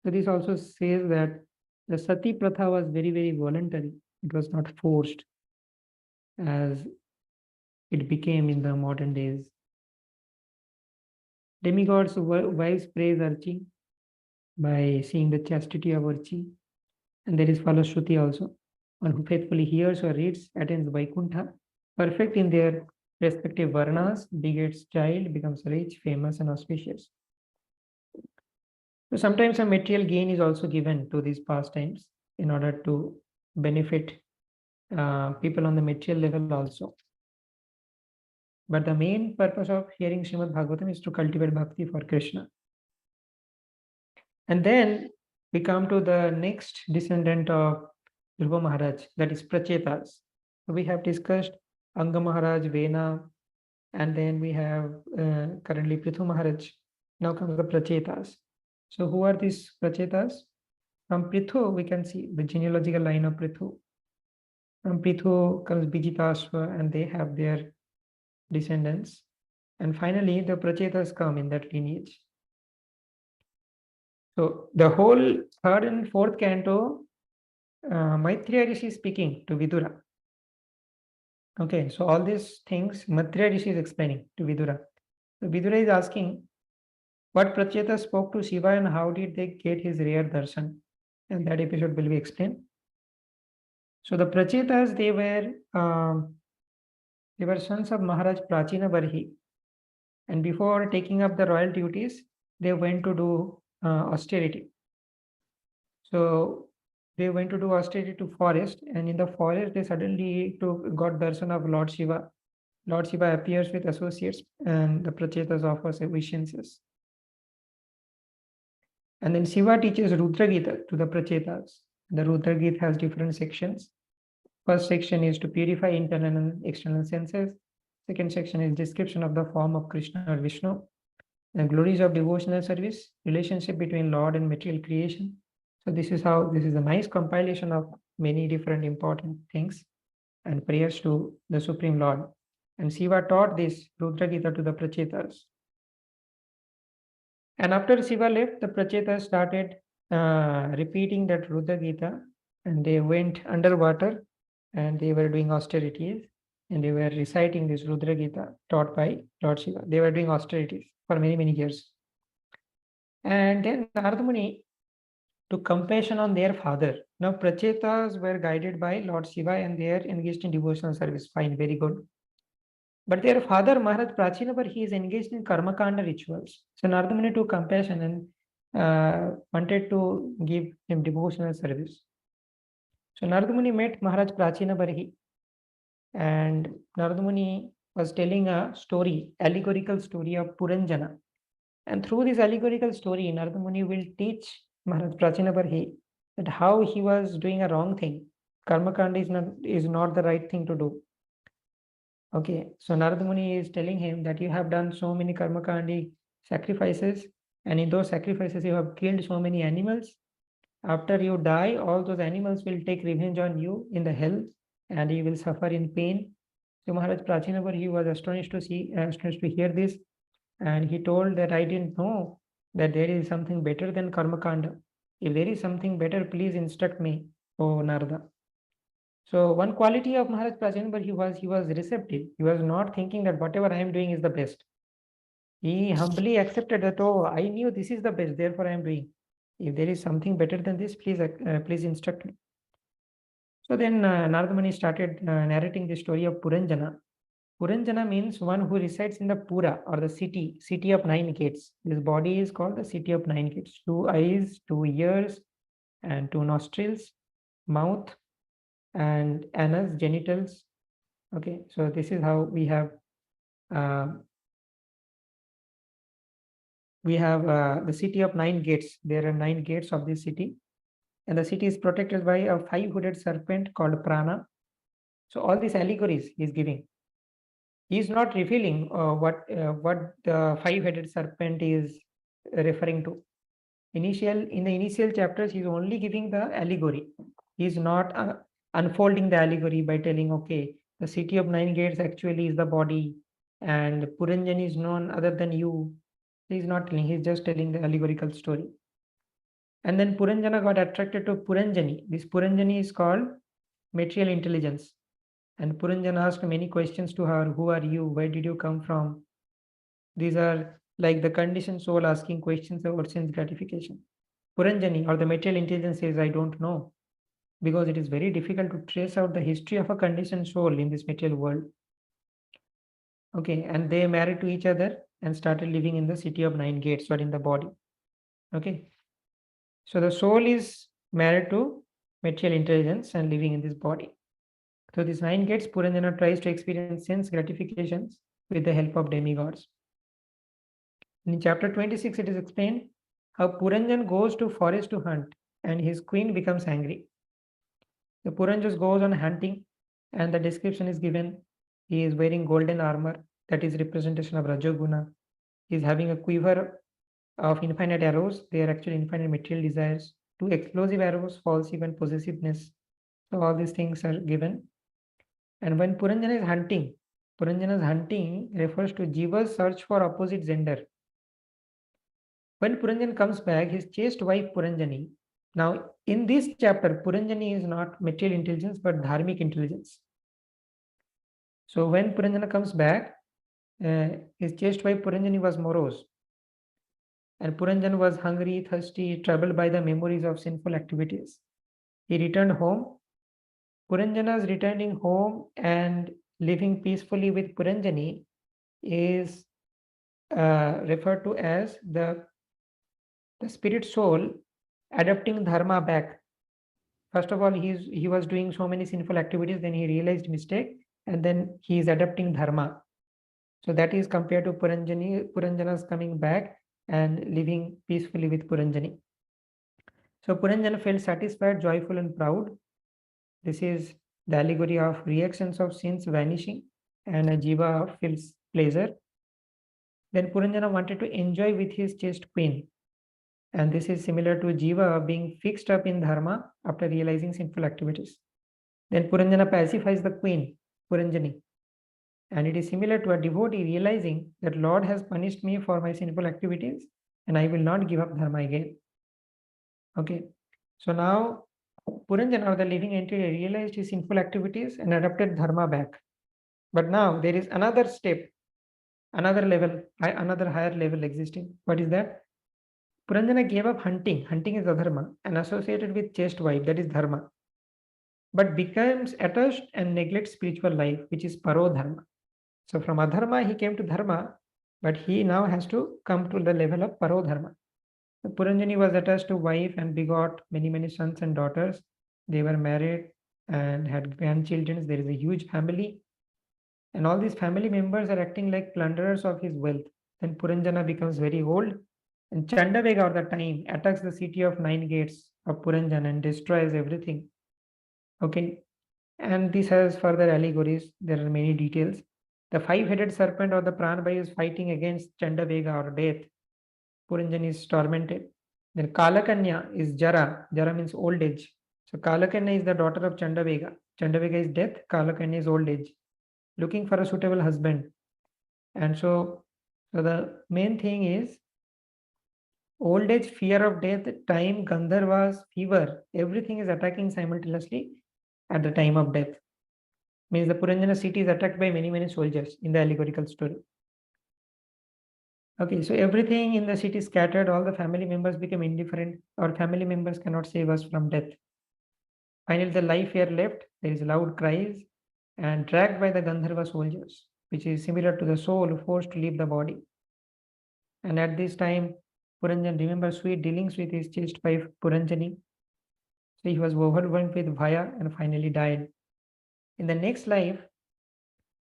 So this also says that the Sati Pratha was very, very voluntary. It was not forced as it became in the modern days. Demigods' wives praise Archie by seeing the chastity of Archie. And there is Falashruti also. One who faithfully hears or reads attains Vaikuntha, perfect in their respective varnas, begets child, becomes rich, famous, and auspicious. So sometimes a material gain is also given to these pastimes in order to benefit people on the material level also. But the main purpose of hearing Srimad Bhagavatam is to cultivate bhakti for Krishna. And then we come to the next descendant of Dhruva Maharaj, that is Prachetas. So we have discussed Anga Maharaj, Vena, and then we have currently Prithu Maharaj. Now comes the Prachetas. So who are these Prachetas? From Prithu, we can see the genealogical line of Prithu. From Prithu comes Bijitasva, and they have their descendants. And finally, the Prachetas come in that lineage. So the whole third and fourth canto, Maitreya Rishi is speaking to Vidura. Okay, so all these things Maitreya Rishi is explaining to Vidura. So Vidura is asking what Prachetas spoke to Shiva and how did they get his rare darshan? And that episode will be explained. So the Prachetas, they were sons of Maharaj Prachina Barhi. And before taking up the royal duties, they went to do austerity. So they went to do austerity to forest, and in the forest they suddenly got darshan of Lord Shiva. Lord Shiva appears with associates, and the Prachetas offers obeisances. And then Shiva teaches Rudra Gita to the Prachetas. The Rudra Gita has different sections. First section is to purify internal and external senses. Second section is description of the form of Krishna or Vishnu. The glories of devotional service, relationship between Lord and material creation. So this is a nice compilation of many different important things and prayers to the Supreme Lord. And Shiva taught this Rudra Gita to the Prachetas. And after Shiva left, the Prachetas started repeating that Rudra Gita, and they went underwater and they were doing austerities and they were reciting this Rudra Gita taught by Lord Shiva. They were doing austerities for many, many years. And then Narada Muni took compassion on their father. Now Prachetas were guided by Lord Shiva and they are engaged in devotional service. Fine, very good. But their father, Maharaj Prachinavar, he is engaged in Karmakanda rituals. So Narada Muni took compassion and wanted to give him devotional service. So Narada Muni met Maharaj Prachinavar, and Narada Muni was telling a story, allegorical story of Puranjana. And through this allegorical story, Narada Muni will teach Maharaj Prachinavar that how he was doing a wrong thing. Karmakanda is not the right thing to do. Okay, so Narada Muni is telling him that you have done so many Karmakandi sacrifices, and in those sacrifices you have killed so many animals. After you die, all those animals will take revenge on you in the hell, and you will suffer in pain. So Maharaj Prachinavar, he was astonished to hear this, and he told that I didn't know that there is something better than Karmakanda. If there is something better, please instruct me, O Narada. So one quality of Maharaj Prachinavar, he was receptive. He was not thinking that whatever I am doing is the best. He humbly accepted that, oh, I knew this is the best, therefore I am doing. If there is something better than this, please instruct me. So then Narada Muni started narrating the story of Puranjana. Puranjana means one who resides in the Pura, or the city of 9 gates. This body is called the city of 9 gates. 2 eyes, 2 ears, and 2 nostrils, mouth, and anus, genitals, Okay, so this is how we have the city of 9 gates. There are 9 gates of this city, and the city is protected by a 5-hooded serpent called Prana. So all these allegories he is giving. He is not revealing what the 5-headed serpent is referring to. In the initial chapters, he is only giving the allegory. He is not unfolding the allegory by telling, okay, the city of 9 gates actually is the body, and Puranjani is none other than you. He is not telling, he is just telling the allegorical story. And then Puranjana got attracted to Puranjani. This Puranjani is called material intelligence. And Puranjana asked many questions to her. Who are you? Where did you come from? These are like the conditioned soul asking questions about sense gratification. Puranjani or the material intelligence says, I don't know, because it is very difficult to trace out the history of a conditioned soul in this material world. Okay, and they married to each other and started living in the city of 9 gates or in the body. Okay, so the soul is married to material intelligence and living in this body. So these 9 gates, Puranjana tries to experience sense gratifications with the help of demigods. In chapter 26, it is explained how Puranjan goes to forest to hunt and his queen becomes angry. The Puranjan goes on hunting and the description is given. He is wearing golden armor, that is representation of Rajoguna. He is having a quiver of infinite arrows. They are actually infinite material desires. 2 explosive arrows, false even possessiveness. So all these things are given. And when Puranjana is hunting, Puranjana's hunting refers to Jiva's search for opposite gender. When Puranjan comes back, his chaste wife Puranjani. Now, in this chapter, Puranjani is not material intelligence, but dharmic intelligence. So when Puranjana comes back, his chaste wife Puranjani was morose. And Puranjan was hungry, thirsty, troubled by the memories of sinful activities. He returned home. Puranjana's returning home and living peacefully with Puranjani is referred to as the spirit soul adapting dharma back. First of all, he was doing so many sinful activities, then he realized mistake, and then he is adapting dharma. So that is compared to Puranjana's coming back and living peacefully with Puranjani. So Puranjana felt satisfied, joyful, and proud. This is the allegory of reactions of sins vanishing, and a jiva feels pleasure. Then Puranjana wanted to enjoy with his chaste queen. And this is similar to jiva being fixed up in dharma after realizing sinful activities. Then Puranjana pacifies the queen, Puranjani. And it is similar to a devotee realizing that Lord has punished me for my sinful activities and I will not give up dharma again. Okay. So now Puranjana, or the living entity, realized his sinful activities and adopted dharma back. But now there is another step, another level, another higher level existing. What is that? Puranjana gave up hunting. Hunting is adharma and associated with chaste wife, that is dharma. But becomes attached and neglects spiritual life, which is parodharma. So from adharma, he came to dharma, but he now has to come to the level of parodharma. So Puranjani was attached to wife and begot many, many sons and daughters. They were married and had grandchildren. There is a huge family. And all these family members are acting like plunderers of his wealth. Then Puranjana becomes very old. And Chandavega, or the time, attacks the city of 9 gates of Puranjana and destroys everything. Okay. And this has further allegories. There are many details. The 5-headed serpent or the Pranabhai is fighting against Chandavega or death. Puranjan is tormented. Then Kalakanya is Jara. Jara means old age. So Kalakanya is the daughter of Chandavega. Chandavega is death. Kalakanya is old age. Looking for a suitable husband. And so the main thing is old age, fear of death, time, Gandharvas, fever. Everything is attacking simultaneously at the time of death. Means the Puranjana city is attacked by many, many soldiers in the allegorical story. Okay, so everything in the city is scattered, all the family members become indifferent, our family members cannot save us from death. Finally, the life here left, there is loud cries and dragged by the Gandharva soldiers, which is similar to the soul forced to leave the body. And at this time, Puranjan remembers sweet dealings with his chaste wife Puranjani. So he was overwhelmed with Bhaya and finally died. In the next life,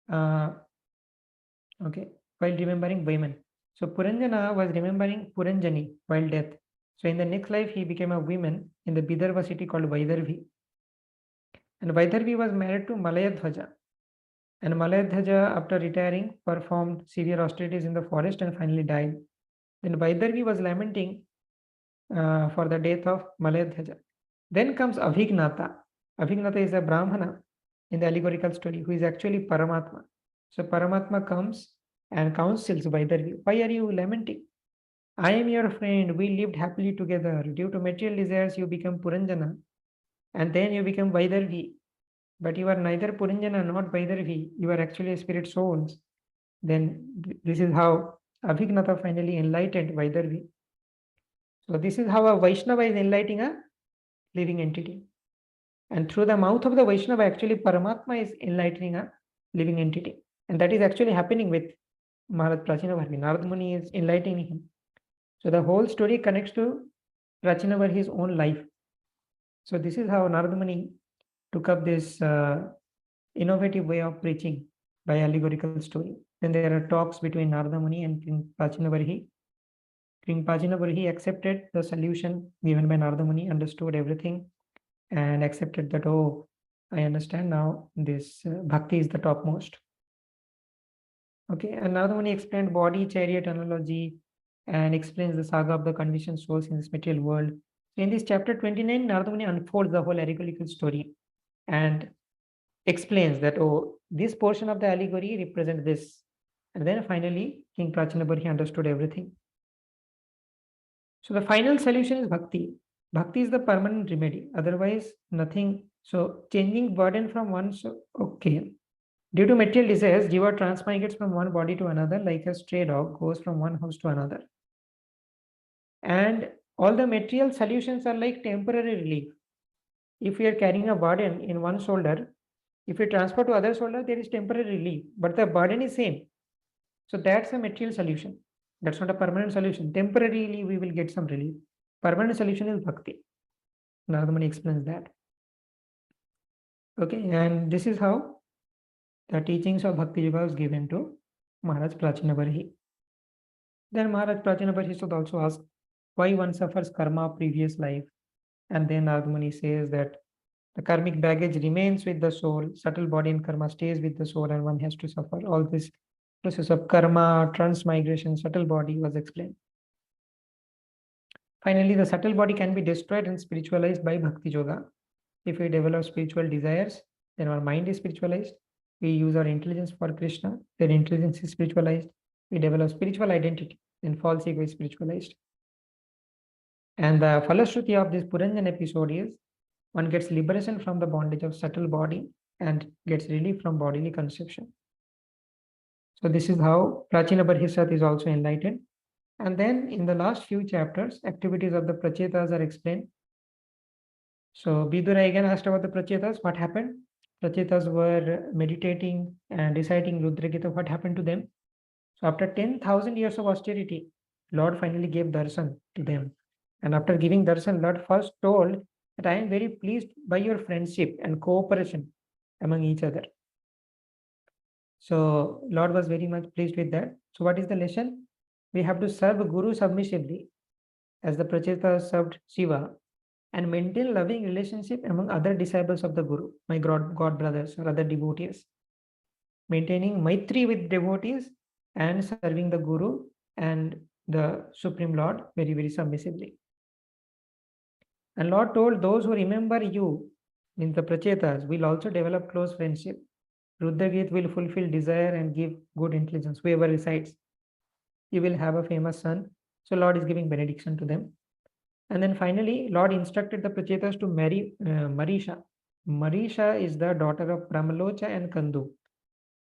Okay, while remembering women. So Puranjana was remembering Puranjani while death. So in the next life, he became a woman in the Bidharva city called Vaidharvi. And Vaidharvi was married to Malayadhwaja. And Malayadhwaja, after retiring, performed severe austerities in the forest and finally died. Then Vaidharvi was lamenting for the death of Malayadhwaja. Then comes Abhignata. Abhignata is a Brahmana in the allegorical story who is actually Paramatma. So Paramatma comes and counsels Vaidharvi. Why are you lamenting? I am your friend. We lived happily together. Due to material desires, you become Puranjana. And then you become Vaidharvi. But you are neither Puranjana nor Vaidharvi. You are actually spirit souls. Then this is how Abhignata finally enlightened Vaidharvi. So this is how a Vaishnava is enlightening a living entity. And through the mouth of the Vaishnava, actually Paramatma is enlightening a living entity. And that is actually happening with Maharaj Prachinavarhi. Narad Muni is enlightening him. So the whole story connects to Prachinavarhi's own life. So this is how Narad Muni took up this innovative way of preaching by allegorical story. Then there are talks between Narada Muni and King Prachinavarhi. King Prachinavarhi accepted the solution given by Narada Muni, understood everything, and accepted that, oh, I understand now this bhakti is the topmost. Okay, and Narada Muni explained body chariot analogy and explains the saga of the conditioned souls in this material world. So in this chapter 29, Narada Muni unfolds the whole allegorical story and explains that, oh, this portion of the allegory represents this. And then finally, King Prachinavarhi understood everything. So the final solution is bhakti. Bhakti is the permanent remedy. Otherwise, nothing. So changing burden from one, so okay. Due to material desires, jiva transmigrates from one body to another like a stray dog goes from one house to another. And all the material solutions are like temporary relief. If we are carrying a burden in one shoulder, if we transfer to other shoulder, there is temporary relief, but the burden is same. So that's a material solution. That's not a permanent solution. Temporarily, we will get some relief. Permanent solution is bhakti. Narada Muni explains that. Okay, and this is how the teachings of Bhakti Yoga was given to Maharaj Prachinavarhi. Then Maharaj Prachinavarhi should also ask why one suffers karma previous life. And then Narada Muni says that the karmic baggage remains with the soul, subtle body and karma stays with the soul, and one has to suffer. All this process of karma, transmigration, subtle body was explained. Finally, the subtle body can be destroyed and spiritualized by Bhakti Yoga. If we develop spiritual desires, then our mind is spiritualized. We use our intelligence for Krishna, then intelligence is spiritualized. We develop spiritual identity, then false ego is spiritualized. And the Falashruti of this Puranjan episode is one gets liberation from the bondage of subtle body and gets relief from bodily conception. So this is how Prachina Barhisat is also enlightened. And then in the last few chapters, activities of the Prachetas are explained. So Vidura again asked about the Prachetas, what happened? Prachetas were meditating and reciting Rudra Gita, what happened to them? So after 10,000 years of austerity, Lord finally gave darshan to them. And after giving darshan, Lord first told that I am very pleased by your friendship and cooperation among each other. So Lord was very much pleased with that. So what is the lesson? We have to serve Guru submissively as the Prachetas served Shiva and maintain loving relationship among other disciples of the Guru, my God brothers or other devotees. Maintaining Maitri with devotees and serving the Guru and the Supreme Lord very, very submissively. And Lord told those who remember you, means the Prachetas, will also develop close friendship. Rudragit will fulfill desire and give good intelligence. Whoever recites, he will have a famous son. So Lord is giving benediction to them. And then finally, Lord instructed the Prachetas to marry Marisha. Marisha is the daughter of Pramalocha and Kandu.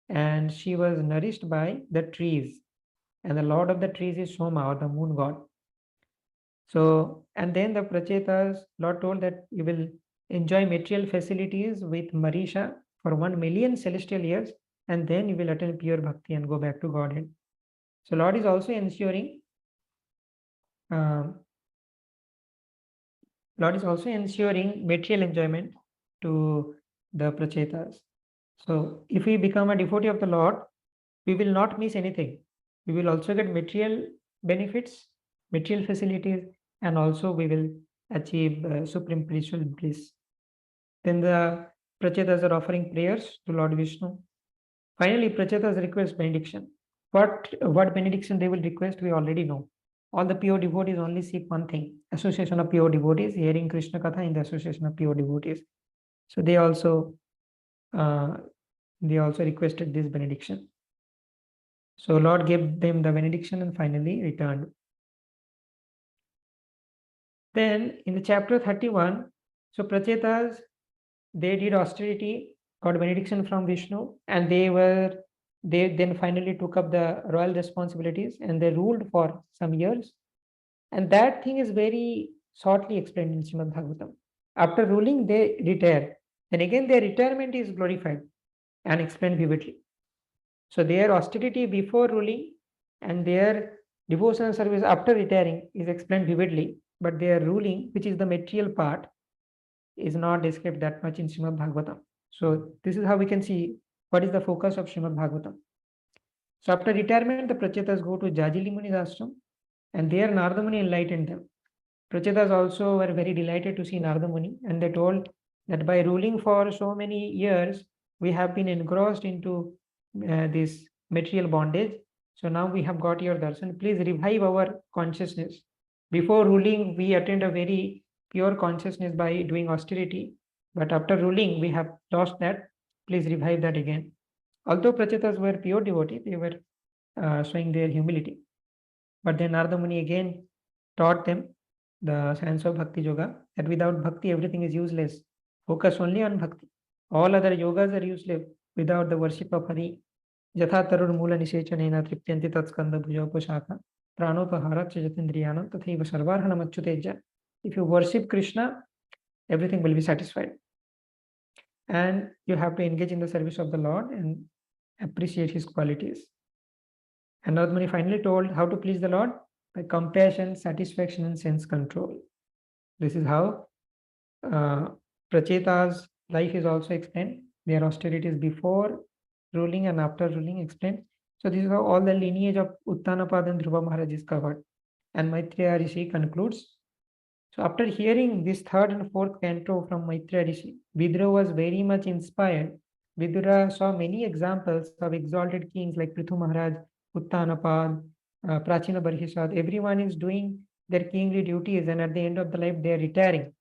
And she was nourished by the trees. And the Lord of the trees is Soma, or the moon god. So, and then the Prachetas, Lord told that you will enjoy material facilities with Marisha for 1 million celestial years, and then you will attain pure bhakti and go back to Godhead. So Lord is also ensuring material enjoyment to the Prachetas. So if we become a devotee of the Lord, we will not miss anything. We will also get material benefits, material facilities, and also we will achieve supreme spiritual bliss. Then the Prachetas are offering prayers to Lord Vishnu. Finally, Prachetas request benediction. What benediction they will request, we already know. All the pure devotees only seek one thing: association of pure devotees, hearing Krishna Katha in the association of pure devotees. So they also requested this benediction. So Lord gave them the benediction and finally returned. Then in the chapter 31, so Prachetas, they did austerity, got benediction from Vishnu, and they then finally took up the royal responsibilities and they ruled for some years. And that thing is very shortly explained in Srimad Bhagavatam. After ruling, they retire. Then again, their retirement is glorified and explained vividly. So their austerity before ruling and their devotional service after retiring is explained vividly, but their ruling, which is the material part, is not described that much in Srimad Bhagavatam. So this is how we can see what is the focus of Srimad Bhagavatam. So after retirement, the Prachetas go to Jajili Muni's ashram, and there Narada Muni enlightened them. Prachetas also were very delighted to see Narada Muni, and they told that by ruling for so many years, we have been engrossed into this material bondage. So now we have got your darshan. Please revive our consciousness. Before ruling, we attained a very pure consciousness by doing austerity. But after ruling, we have lost that. Please revive that again. Although Prachetas were pure devotees, they were showing their humility. But then Narada Muni again taught them the science of Bhakti Yoga, that without Bhakti, everything is useless. Focus only on Bhakti. All other yogas are useless without the worship of Hari. Jatha tarur mula nisechanena triptyanti tatskanda bhujopashaka pranopahara jatindriyanam tathaiva sarvarhanam achyuteja. If you worship Krishna, everything will be satisfied. And you have to engage in the service of the Lord and appreciate his qualities. And Narada Muni finally told how to please the Lord: by compassion, satisfaction, and sense control. This is how Pracheta's life is also explained. Their austerities before ruling and after ruling explained. So this is how all the lineage of Uttanapad and Dhruva Maharaj is covered. And Maitreya Rishi concludes. So after hearing this third and fourth canto from Maitreya Rishi, Vidura was very much inspired. Vidura saw many examples of exalted kings like Prithu Maharaj, Uttanapad, Prachina Barhisad. Everyone is doing their kingly duties, and at the end of the life, they are retiring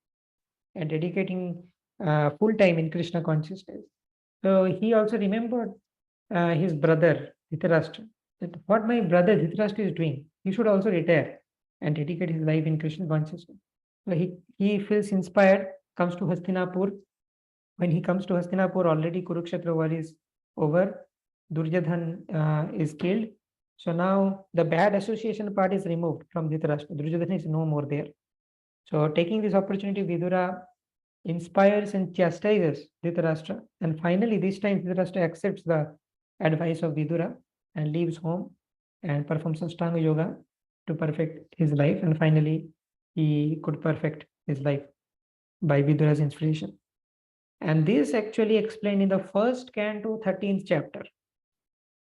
and dedicating full time in Krishna consciousness. So he also remembered his brother Dhritarashtra, that what my brother Dhritarashtra is doing, he should also retire and dedicate his life in Krishna consciousness. So he feels inspired, comes to Hastinapur. When he comes to Hastinapur, already Kurukshetra war is over. Duryodhan is killed. So now the bad association part is removed from Dhritarashtra. Duryodhan is no more there. So taking this opportunity, Vidura inspires and chastises Dhritarashtra. And finally, this time Dhritarashtra accepts the advice of Vidura and leaves home and performs Ashtanga Yoga to perfect his life. And finally, he could perfect his life by Vidura's inspiration. And this actually explained in the first canto, 13th chapter.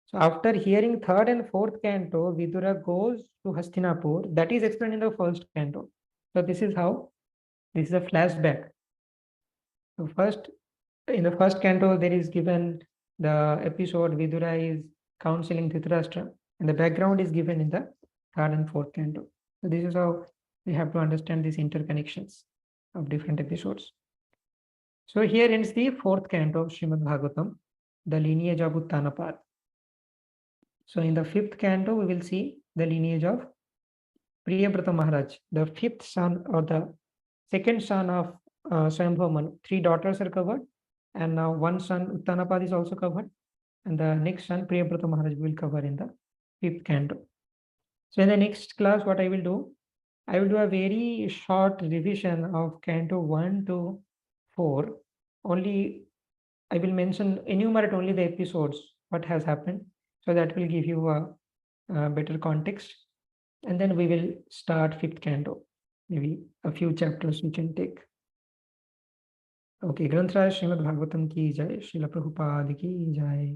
So after hearing third and fourth canto, Vidura goes to Hastinapur. That is explained in the first canto. So this is how, this is a flashback. So first, in the first canto, there is given the episode Vidura is counseling Dhritarashtra, and the background is given in the third and fourth canto. So this is how we have to understand these interconnections of different episodes. So here ends the fourth canto of Srimad Bhagavatam, the lineage of Uttanapad. So in the fifth canto, we will see the lineage of Priyabrata Maharaj, the fifth son or the second son of Swayambhava Manu. 3 daughters are covered, and now one son Uttanapad is also covered, and the next son Priyabrata Maharaj will cover in the fifth canto. So in the next class, what I will do a very short revision of canto 1 to 4. Only I will enumerate only the episodes, what has happened. So that will give you a better context. And then we will start fifth canto. Maybe a few chapters we can take. Okay, Granth Raj Srimad Bhagavatam ki jai, Srila Prabhupada ki jai.